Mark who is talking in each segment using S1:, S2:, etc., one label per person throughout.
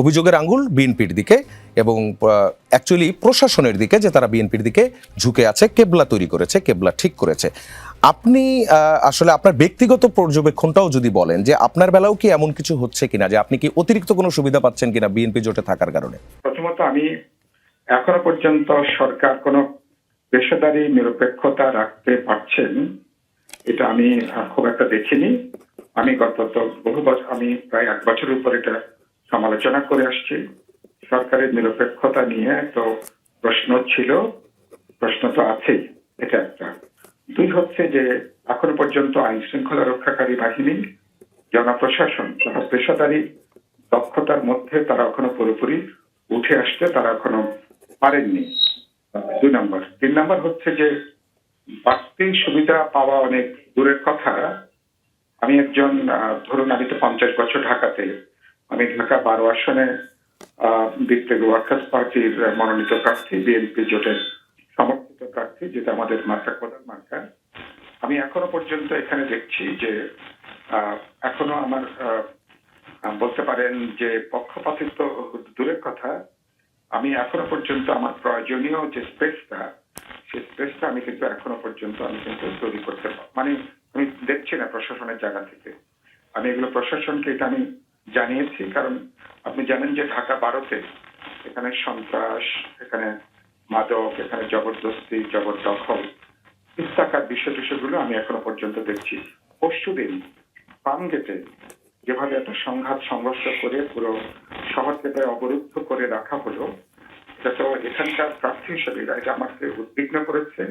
S1: অভিযোগের আঙ্গুল বিএনপির দিকে এবং অ্যাকচুয়ালি প্রশাসনের দিকে, যে তারা বিএনপির দিকে ঝুঁকে আছে, কেবলা তৈরি করেছে, কেবলা ঠিক করেছে। আপনি আসলে আপনার ব্যক্তিগত পর্যবেক্ষণটাও যদি বলেন যে আপনার বেলাও কি এমন কিছু হচ্ছে কিনা, যে আপনি কি অতিরিক্ত কোনো সুবিধা পাচ্ছেন কিনা বিএনপি জোটে থাকার কারণে?
S2: প্রথমত আমি এখনো পর্যন্ত সরকার কোনো পেশাদারি নিরপেক্ষতা রাখতে পারছেন এটা আমি খুব একটা দেখিনি। আমি গত বহু বছর, আমি প্রায় 1 বছরের উপর এটা সমালোচনা করে আসছি। সরকারের নিরপেক্ষতা নিয়ে তো প্রশ্ন ছিল, প্রশ্ন তো আছেই, এটা একটা। 2 হচ্ছে যে এখনো পর্যন্ত আইন শৃঙ্খলা রক্ষাকারী বাহিনী, জনপ্রশাসন তারা পেশাদারি দক্ষতার মধ্যে তারা এখনো পুরোপুরি উঠে আসতে তারা এখনো পারেননি। 2 নম্বর। 3 নম্বর হচ্ছে যে বাড়তি সুবিধা পাওয়া অনেক দূরের কথা। আমি একজন ধরুন আমি তো 50 বছর ঢাকাতে, আমি ঢাকা 12 আসনে ওয়ার্কার্স পার্টির মনোনীত প্রার্থী, বিএনপি জোটের সমর্থিত প্রার্থী, যেটা আমাদের মার্কা, প্রধান মার্কা। আমি এখনো পর্যন্ত এখানে দেখছি যে এখনো আমার বলতে পারেন যে পক্ষপাতিত্ব দূরের কথা, আমি এখনো পর্যন্ত আমার প্রয়োজনীয় যে স্পেসটা, সেই স্পেসটা আমি কিন্তু এখনো পর্যন্ত আমি কিন্তু তৈরি করতে মানে আমি দেখছি না প্রশাসনের জায়গা থেকে। আমি এগুলো প্রশাসনকে এটা আমি জানিয়েছি, কারণ আপনি জানেন যে ঢাকা 12-তে এখানে সন্ত্রাস, এখানে মাদক, এখানে জবরদস্তি, জবরদখল ইত্যাকার বিষয়গুলো আমি এখনো পর্যন্ত দেখছি। পরশুদিন ফার্মগেটে যেভাবে একটা সংঘাত সংঘর্ষ করে পুরো শহরকে প্রায় অবরুদ্ধ করে রাখা হলো, এটা তো এখানকার প্রার্থী হিসেবে এটা আমাকে উদ্বিগ্ন করেছে,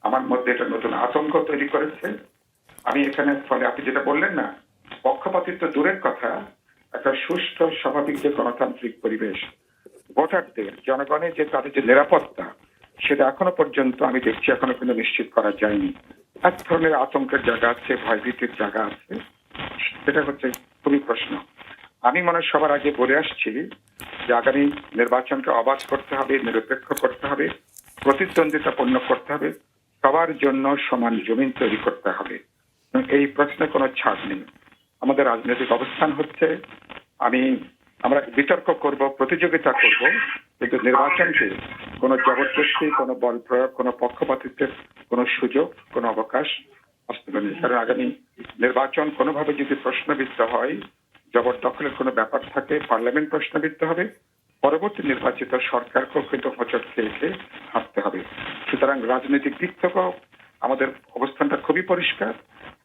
S2: আমার মধ্যে এটা নতুন আতঙ্ক তৈরি করেছে। আমি এখানে ফলে আপনি যেটা বললেন না, পক্ষপাতিত্ব দূরের কথা, একটা সুষ্ঠু স্বাভাবিক যে গণতান্ত্রিক পরিবেশ, ভোটারদের, জনগণের যে তাদের যে নিরাপত্তা, সেটা এখনো পর্যন্ত আমি দেখছি এখনো কিন্তু নিশ্চিত করা যায়নি। এক ধরনের আতঙ্কের জায়গা আছে, ভয়ভীতির জায়গা আছে, সেটা হচ্ছে খুবই প্রশ্ন। আমি মনে হয় সবার আগে বলে আসছি যে আগামী নির্বাচনকে অবাধ করতে হবে, নিরপেক্ষ করতে হবে, প্রতিদ্বন্দ্বিতাপূর্ণ করতে হবে, সবার জন্য সমান জমিন তৈরি করতে হবে। এই প্রশ্নে কোনো ছাড় নেই। আমাদের রাজনৈতিক অবস্থান হচ্ছে আমরা বিতর্ক করব, প্রতিযোগিতা করব, কিন্তু নির্বাচনকে কোনো জবরদস্তি, কোনো বল প্রয়োগ, কোনো পক্ষপাতিত্বের কোনো সুযোগ, কোনো অবকাশ আসতে নেই। কারণ আগামী নির্বাচন কোনোভাবে যদি প্রশ্নবিদ্ধ হয়, জবরদখলের কোনো ব্যাপার থাকে, পার্লামেন্ট প্রশ্নবিদ্ধ হবে, পরবর্তী নির্বাচিত সরকারকেও কিন্তু হোঁচট খেয়ে খেয়ে হাঁটতে হবে। সুতরাং রাজনৈতিক দিক থেকেও আমাদের অবস্থানটা খুবই পরিষ্কার।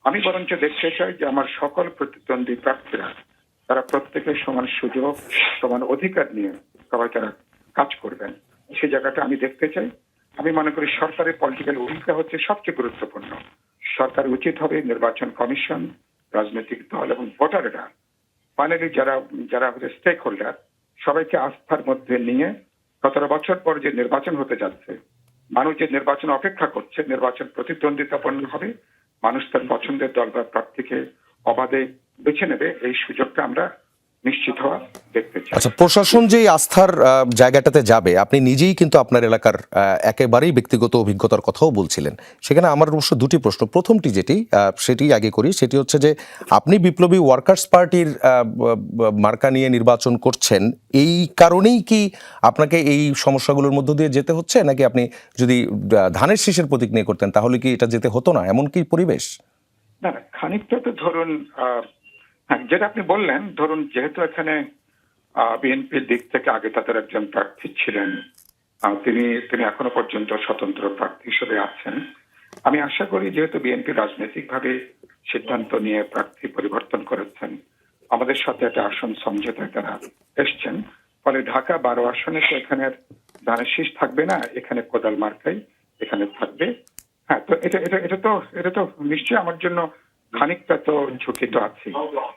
S2: আমি বরঞ্চ দেখতে চাই যে আমার সকল প্রতিদ্বন্দ্বী প্রার্থীরা তারা প্রত্যেকের সমান সুযোগ, সমান অধিকার নিয়ে সবাই তারা কাজ করবেন, সেই জায়গাটা আমি দেখতে চাই। আমি মনে করি সরকারের পলিটিক্যাল উইলটা হচ্ছে সবচেয়ে গুরুত্বপূর্ণ। সরকার উচিত হবে নির্বাচন কমিশন, রাজনৈতিক দল এবং ভোটাররা, ফাইনালি যারা হচ্ছে স্টেক হোল্ডার, সবাইকে আস্থার মধ্যে নিয়ে 17 বছর পর যে নির্বাচন হতে যাচ্ছে, মানুষ যে নির্বাচন অপেক্ষা করছে, নির্বাচন প্রতিদ্বন্দ্বিতাপূর্ণ হবে, মানুষ তার পছন্দের দল বা প্রার্থীকে অবাধে বেছে নেবে, এই সুযোগটা আমরা নিশ্চিত হওয়া দেখতে চাই।
S1: আচ্ছা, প্রশাসন যে আস্থার জায়গাটাতে যাবে, আপনি নিজেই কিন্তু আপনার এলাকার একেবারেই ব্যক্তিগত অভিজ্ঞতার কথাও বলছিলেন। সেখানে আমার অবশ্য 2টি প্রশ্ন। প্রথমটি সেটি আগে করি, সেটি হচ্ছে যে আপনি বিপ্লবী ওয়ার্কার্স পার্টির মার্কা নিয়ে নির্বাচন করছেন, এই কারণেই কি আপনাকে এই সমস্যাগুলোর মধ্য দিয়ে যেতে হচ্ছে, নাকি আপনি যদি ধানের শীষের প্রতীক নিয়ে করতেন তাহলে কি এটা যেতে হতো না, এমন কি পরিবেশ?
S2: না, খানিকটা তো ধরুন যেটা আপনি বললেন, ধরুন যেহেতু এখানে বিএনপির দিক থেকে আগে তাদের একজন প্রার্থী ছিলেন, তিনি এখনো পর্যন্ত স্বতন্ত্র প্রার্থী হিসেবে আছেন। আমি আশা করি যেহেতু বিএনপি রাজনৈতিকভাবে সিদ্ধান্ত নিয়ে প্রার্থী পরিবর্তন করেছেন, আমাদের সাথে একটা আসন সমঝোতায় তারা এসছেন, ফলে ঢাকা 12 আসনে তো এখানে ধানের শীষ থাকবে না, এখানে কোদাল মার্কাই এখানে থাকবে। হ্যাঁ, তো এটা তো নিশ্চয়ই আমার জন্য খানিকটা তো ঝুঁকি তো আছে,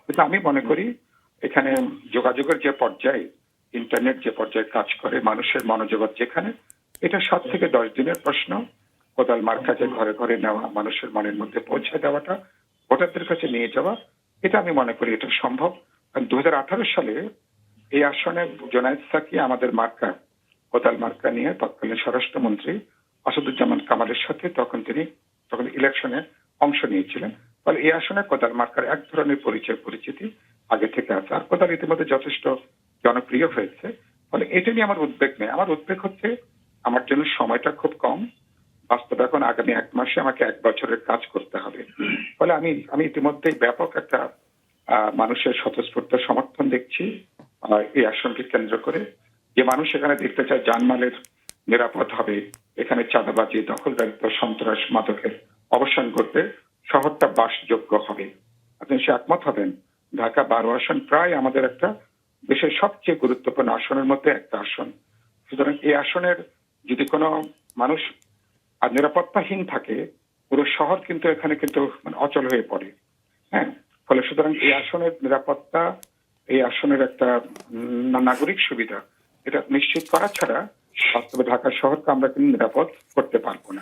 S2: কিন্তু আমি মনে করি এখানে যোগাযোগের যে পর্যায়ে, ইন্টারনেট যে পর্যায়ে কাজ করে, মানুষের মনোজগৎ যেখানে, এটা 7 থেকে 10 দিনের প্রশ্ন। কোদাল মার্কা যে ঘরে ঘরে নেওয়া, মানুষের মনের মধ্যে পৌঁছে দেওয়াটা, ভোটারদের কাছে নিয়ে যাওয়া, এটা আমি মনে করি এটা সম্ভব। 2018 সালে এই আসনে জোনায়েদ সাকি আমাদের মার্কা, কোদাল মার্কা নিয়ে তৎকালীন স্বরাষ্ট্রমন্ত্রী আসাদুজ্জামান কামালের সাথে তখন ইলেকশনে অংশ নিয়েছিলেন। ফলে এই আসনে কোদাল মার্কার এক ধরনের পরিচিতি আগে থেকে আছে। আর কোদাল ইতিমধ্যে যথেষ্ট জনপ্রিয় হয়েছে। ফলে এটা নিয়ে আমার উদ্বেগ নেই। আমার উদ্বেগ হচ্ছে আমার জন্য সময়টা খুব কম। বাস্তবে এখন আগামী 1 মাসে আমাকে 1 বছরের কাজ করতে হবে। ফলে আমি ইতিমধ্যেই ব্যাপক একটা মানুষের স্বতঃস্ফূর্ত সমর্থন দেখছি এই আসনকে কেন্দ্র করে। যে মানুষ এখানে দেখতে চায় জানমালের নিরাপদ হবে, এখানে চাঁদাবাজি, দখলদারিত্ব, সন্ত্রাস, মাদকের অবসান ঘটবে, শহরটা বাসযোগ্য হবে। আপনি সে একমত হবেন। ঢাকা 12 আসন প্রায় আমাদের একটা দেশের সবচেয়ে গুরুত্বপূর্ণ আসনের মধ্যে একটা আসন। সুতরাং এই আসনের যদি কোনো মানুষ আর নিরাপত্তাহীন থাকে, পুরো শহর কিন্তু এখানে কিন্তু মানে অচল হয়ে পড়ে। হ্যাঁ, ফলে সুতরাং এই আসনের নিরাপত্তা, এই আসনের একটা নাগরিক সুবিধা, এটা নিশ্চিত করা ছাড়া বাস্তবে ঢাকা শহরকে আমরা কিন্তু নিরাপদ করতে পারবো না।